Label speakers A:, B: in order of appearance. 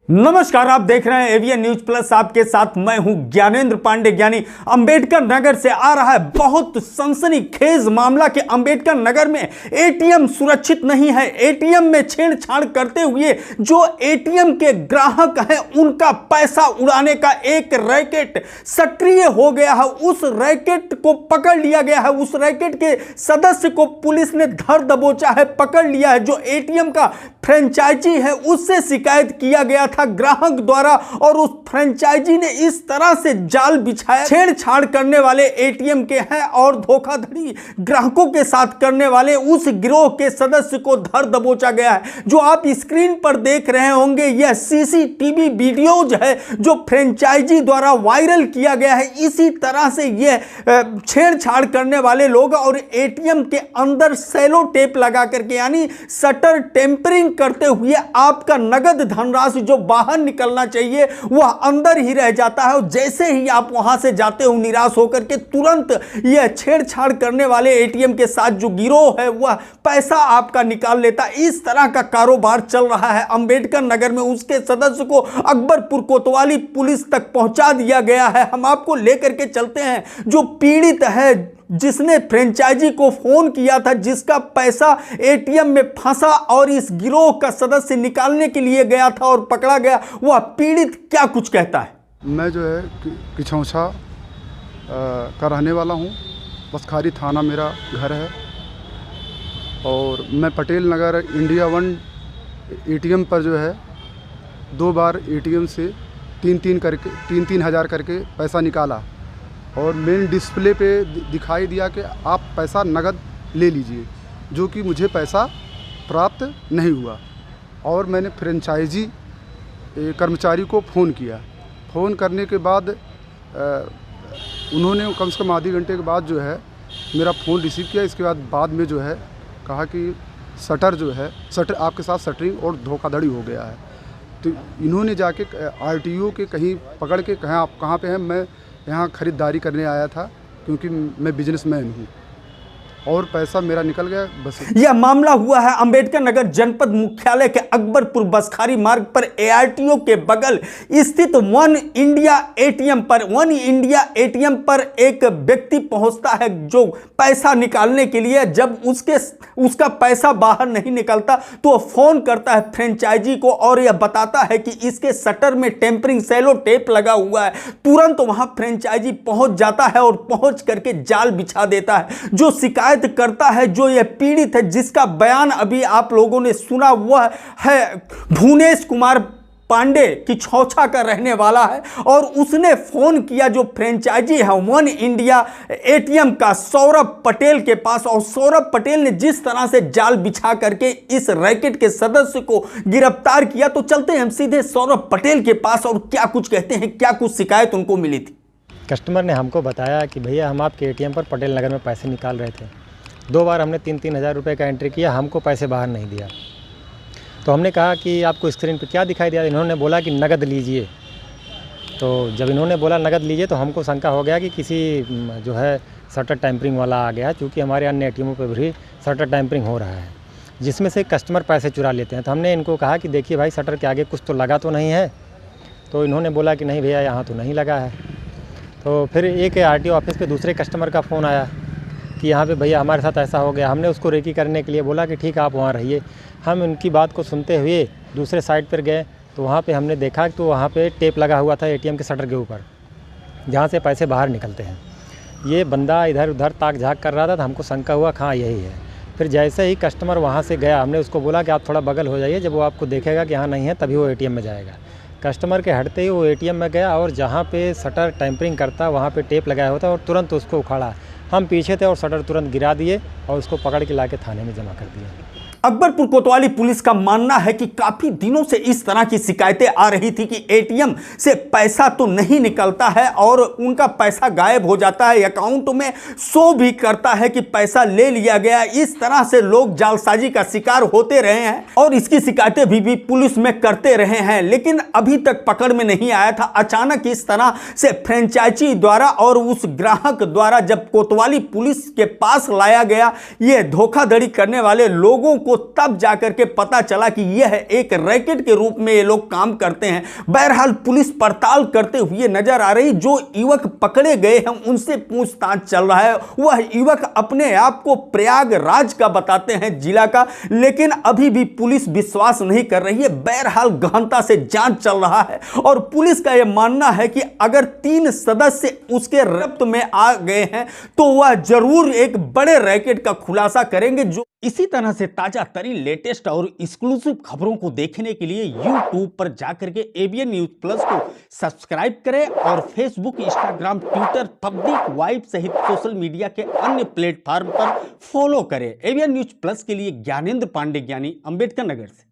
A: नमस्कार, आप देख रहे हैं एवीएन न्यूज प्लस। आपके साथ मैं हूं ज्ञानेंद्र पांडे ज्ञानी। अंबेडकर नगर से आ रहा है बहुत सनसनीखेज मामला कि अंबेडकर नगर में एटीएम सुरक्षित नहीं है। एटीएम में छेड़छाड़ करते हुए जो एटीएम के ग्राहक हैं उनका पैसा उड़ाने का एक रैकेट सक्रिय हो गया है। उस रैकेट को पकड़ लिया गया है। उस रैकेट के सदस्य को पुलिस ने धर दबोचा है, पकड़ लिया है। जो एटीएम का फ्रेंचाइजी है उससे शिकायत किया गया था ग्राहक द्वारा और उस फ्रेंचाइजी ने इस तरह से जाल बिछाया। छेड़छाड़ करने वाले एटीएम के हैं और धोखाधड़ी ग्राहकों के साथ करने वाले उस गिरोह के सदस्य को धर दबोचा गया है। जो आप स्क्रीन पर देख रहे होंगे यह सीसीटीवी वीडियोज है जो फ्रेंचाइजी द्वारा वायरल किया गया है। इसी तरह से यह छेड़छाड़ करने वाले लोग और एटीएम के अंदर सेलो टेप लगा करके यानी शटर टेम्परिंग करते हुए आपका नगद धनराशि जो बाहर निकलना चाहिए वह अंदर ही रह जाता है। और जैसे ही आप वहां से जाते हो निराश होकर के तुरंत यह छेड़छाड़ करने वाले एटीएम के साथ जो गिरोह है वह पैसा आपका निकाल लेता है। इस तरह का कारोबार चल रहा है अंबेडकर नगर में। उसके सदस्य को अकबरपुर कोतवाली पुलिस तक पहुंचा दिया गया है। हम आपको लेकर के चलते हैं जो पीड़ित है, जिसने फ्रेंचाइजी को फोन किया था, जिसका पैसा एटीएम में फंसा और इस गिरोह का सदस्य निकालने के लिए गया था और पकड़ा गया। वह पीड़ित क्या कुछ कहता है।
B: मैं जो है किछौछा का रहने वाला हूँ। बसखारी थाना मेरा घर है और मैं पटेल नगर इंडिया 1 एटीएम पर जो है 2 बार एटीएम से 3-3 हज़ार करके पैसा निकाला और मेन डिस्प्ले पे दिखाई दिया कि आप पैसा नगद ले लीजिए, जो कि मुझे पैसा प्राप्त नहीं हुआ। और मैंने फ्रेंचाइजी कर्मचारी को फ़ोन किया। फ़ोन करने के बाद उन्होंने कम से कम आधे घंटे के बाद जो है मेरा फ़ोन रिसीव किया। इसके बाद में जो है कहा कि शटर आपके साथ शटरिंग और धोखाधड़ी हो गया है। तो इन्होंने जाके आरटीओ के कहीं पकड़ के कहा आप कहाँ पे हैं। मैं यहाँ ख़रीदारी करने आया था क्योंकि मैं बिजनेसमैन हूँ और पैसा मेरा निकल गया बस।
A: यह मामला हुआ है अंबेडकर नगर जनपद मुख्यालय के अकबरपुर बसखारी मार्ग पर एआरटीओ के बगल स्थित वन इंडिया एटीएम पर एक व्यक्ति पहुंचता है जो पैसा निकालने के लिए। जब उसका पैसा बाहर नहीं निकलता तो फोन करता है फ्रेंचाइजी को और यह बताता है कि इसके शटर में टेम्परिंग सेलो टेप लगा हुआ है। तुरंत वहां फ्रेंचाइजी पहुंच जाता है और पहुंच करके जाल बिछा देता है। जो शिकायत करता है, जो यह पीड़ित है, जिसका बयान अभी आप लोगों ने सुना, वह है भुवनेश कुमार पांडे की छौछा का रहने वाला है और उसने फोन किया जो फ्रेंचाइजी है वन इंडिया एटीएम का सौरभ पटेल के पास। और सौरभ पटेल ने जिस तरह से जाल बिछा करके इस रैकेट के सदस्य को गिरफ्तार किया, तो चलते हैं हम सीधे सौरभ पटेल के पास और क्या कुछ कहते हैं, क्या कुछ शिकायत उनको मिली थी।
C: कस्टमर ने हमको बताया कि भैया हम आपके एटीएम पर पटेल नगर में पैसे निकाल रहे थे। 2 बार हमने 3-3 हज़ार रुपये का एंट्री किया, हमको पैसे बाहर नहीं दिया। तो हमने कहा कि आपको स्क्रीन पे क्या दिखाई दिया। इन्होंने बोला कि नगद लीजिए। तो जब इन्होंने बोला नगद लीजिए तो हमको शंका हो गया कि किसी जो है शटर टैम्परिंग वाला आ गया, क्योंकि हमारे अन्य एटीएमों पर भी शटर टैम्परिंग हो रहा है जिसमें से कस्टमर पैसे चुरा लेते हैं। तो हमने इनको कहा कि देखिए भाई शटर के आगे कुछ तो लगा तो नहीं है। तो इन्होंने बोला कि नहीं भैया यहाँ तो नहीं लगा है। तो फिर एक आरटीओ ऑफिस पे दूसरे कस्टमर का फ़ोन आया कि यहाँ पे भैया हमारे साथ ऐसा हो गया। हमने उसको रेकी करने के लिए बोला कि ठीक है आप वहाँ रहिए। हम उनकी बात को सुनते हुए दूसरे साइड पर गए तो वहाँ पे हमने देखा तो वहाँ पे टेप लगा हुआ था एटीएम के शटर के ऊपर, जहाँ से पैसे बाहर निकलते हैं। ये बंदा इधर उधर ताक झाँक कर रहा था तो हमको शंका हुआ हाँ यही है। फिर जैसे ही कस्टमर वहाँ से गया हमने उसको बोला कि आप थोड़ा बगल हो जाइए। जब वो आपको देखेगा कि हाँ नहीं है तभी वो एटीएम में जाएगा। कस्टमर के हटते ही वो एटीएम में गया और जहाँ पे शटर टैम्परिंग करता वहाँ पे टेप लगाया होता और तुरंत उसको उखाड़ा। हम पीछे थे और शटर तुरंत गिरा दिए और उसको पकड़ के लाके थाने में जमा कर दिया।
A: अकबरपुर कोतवाली पुलिस का मानना है कि काफी दिनों से इस तरह की शिकायतें आ रही थी कि एटीएम से पैसा तो नहीं निकलता है और उनका पैसा गायब हो जाता है, अकाउंट में शो भी करता है कि पैसा ले लिया गया। इस तरह से लोग जालसाजी का शिकार होते रहे हैं और इसकी शिकायतें भी पुलिस में करते रहे हैं, लेकिन अभी तक पकड़ में नहीं आया था। अचानक इस तरह से फ्रेंचाइजी द्वारा और उस ग्राहक द्वारा जब कोतवाली पुलिस के पास लाया गया, ये धोखाधड़ी करने वाले लोगों को को तब जाकर के पता चला कि यह एक रैकेट के रूप में ये लोग काम करते हैं। बहरहाल पुलिस पड़ताल करते हुए नजर आ रही। जो युवक पकड़े गए हैं उनसे पूछताछ चल रहा है। वह युवक अपने आप को प्रयागराज का बताते हैं, जिला का, लेकिन अभी भी पुलिस विश्वास नहीं कर रही है। बहरहाल गहनता से जांच चल रहा है और पुलिस का यह मानना है कि अगर 3 सदस्य उसके रब्त में आ गए हैं तो वह जरूर एक बड़े रैकेट का खुलासा करेंगे। जो इसी तरह से ताजा तरीन, लेटेस्ट और एक्सक्लूसिव खबरों को देखने के लिए YouTube पर जाकर के एबीएन न्यूज प्लस को सब्सक्राइब करें और Facebook, Instagram, Twitter, public vibe सहित सोशल मीडिया के अन्य प्लेटफॉर्म पर फॉलो करें। एबीएन न्यूज प्लस के लिए ज्ञानेंद्र पांडे, ज्ञानी, अंबेडकर नगर से।